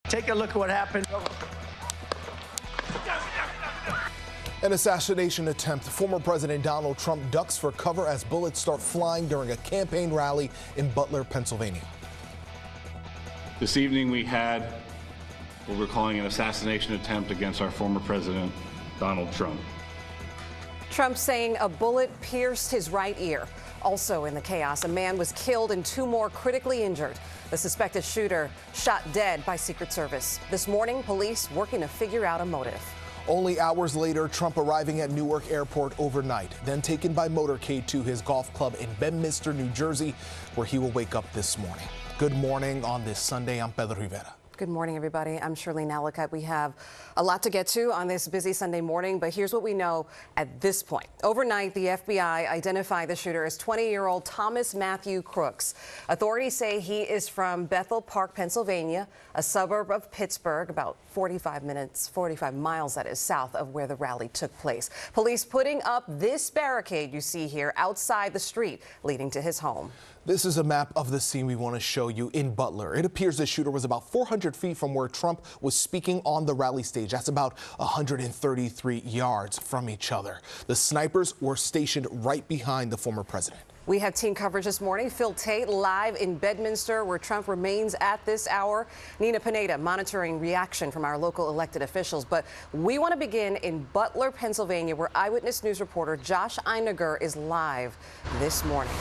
Take a look at what happened. An assassination attempt. Former President Donald Trump ducks for cover as bullets start flying during a campaign rally in Bulter, Pennsylvania. This evening we had what we're calling an assassination attempt against our former president, Donald Trump. Trump saying a bullet pierced his right ear. Also in the chaos, a man was killed and 2 more critically injured. The suspected shooter shot dead by Secret Service. This morning, police working to figure out a motive. Only hours later, Trump arriving at Newark Airport overnight, then taken by motorcade to his golf club in Bedminster, New Jersey, where he will wake up this morning. Good morning on this Sunday. I'm Pedro Rivera. Good morning, everybody. I'm Shirley Nalikat. We have a lot to get to on this busy Sunday morning, but here's what we know at this point. Overnight, the FBI identified the shooter as 20-year-old Thomas Matthew Crooks. Authorities say he is from Bethel Park, Pennsylvania, a suburb of Pittsburgh, about 45 miles, that is, south of where the rally took place. Police putting up this barricade you see here outside the street leading to his home. This is a map of the scene we want to show you in Bulter. It appears the shooter was about 400 feet from where Trump was speaking on the rally stage. That's about 133 yards from each other. The snipers were stationed right behind the former president. We have team coverage this morning. Phil Tate live in Bedminster, where Trump remains at this hour. Nina Pineda monitoring reaction from our local elected officials. But we want to begin in Bulter, Pennsylvania, where Eyewitness News reporter Josh Einiger is live this morning.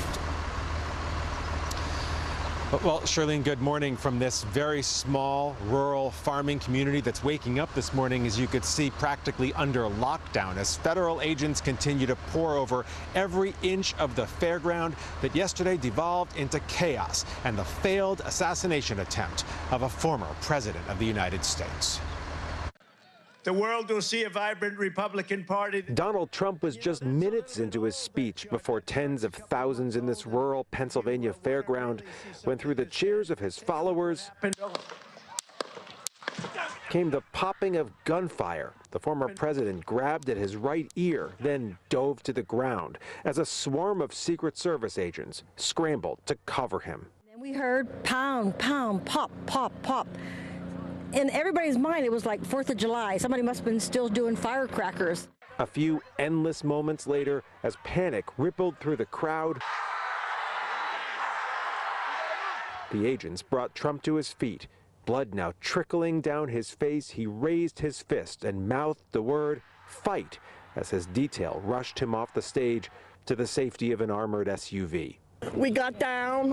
Well, Shirlene, good morning from this very small rural farming community that's waking up this morning, as you could see, practically under lockdown as federal agents continue to pour over every inch of the fairground that yesterday devolved into chaos and the failed assassination attempt of a former president of the United States. The world will see a vibrant Republican Party. Donald Trump was just minutes into his speech before tens of thousands in this rural Pennsylvania fairground went through the cheers of his followers. Came the popping of gunfire. The former president grabbed at his right ear, then dove to the ground as a swarm of Secret Service agents scrambled to cover him. And we heard pound, pound, pop, pop, pop. In everybody's mind, it was like 4th of July. Somebody must have been still doing firecrackers. A few endless moments later, as panic rippled through the crowd, the agents brought Trump to his feet. Blood now trickling down his face, he raised his fist and mouthed the word, "fight," as his detail rushed him off the stage to the safety of an armored SUV. We got down,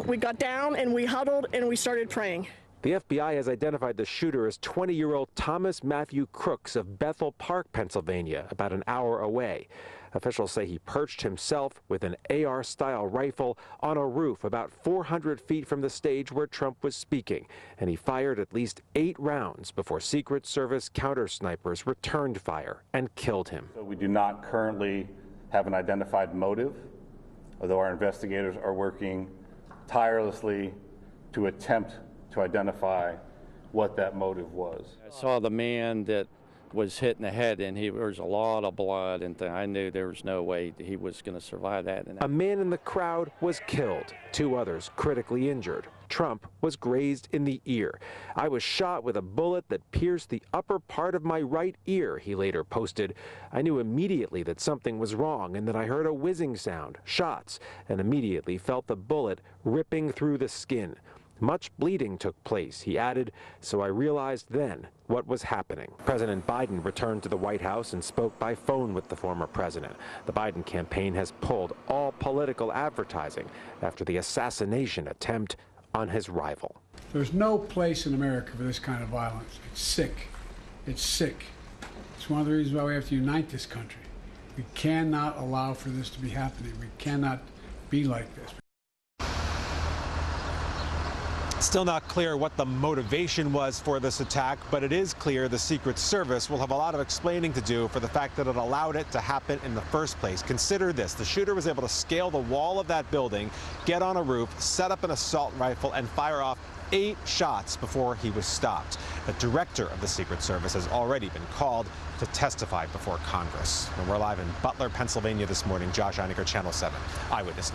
and we huddled, and we started praying. The FBI has identified the shooter as 20-year-old Thomas Matthew Crooks of Bethel Park, Pennsylvania, about an hour away. Officials say he perched himself with an AR-style rifle on a roof about 400 feet from the stage where Trump was speaking, and he fired at least 8 rounds before Secret Service counter-snipers returned fire and killed him. So we do not currently have an identified motive, although our investigators are working tirelessly to attempt to identify what that motive was. I saw the man that was hit in the head, and there was a lot of blood, and I knew there was no way he was going to survive that. A man in the crowd was killed, 2 others critically injured. Trump was grazed in the ear. "I was shot with a bullet that pierced the upper part of my right ear," he later posted. "I knew immediately that something was wrong and that I heard a whizzing sound, shots, and immediately felt the bullet ripping through the skin. Much bleeding took place," he added, "so I realized then what was happening." President Biden returned to the White House and spoke by phone with the former president. The Biden campaign has pulled all political advertising after the assassination attempt on his rival. There's no place in America for this kind of violence. It's sick. It's sick. It's one of the reasons why we have to unite this country. We cannot allow for this to be happening. We cannot be like this. Still not clear what the motivation was for this attack, but it is clear the Secret Service will have a lot of explaining to do for the fact that it allowed it to happen in the first place. Consider this: the shooter was able to scale the wall of that building, get on a roof, set up an assault rifle, and fire off 8 shots before he was stopped. The director of the Secret Service has already been called to testify before Congress. And we're live in Bulter, Pennsylvania this morning. Josh Einiger, Channel 7 Eyewitness.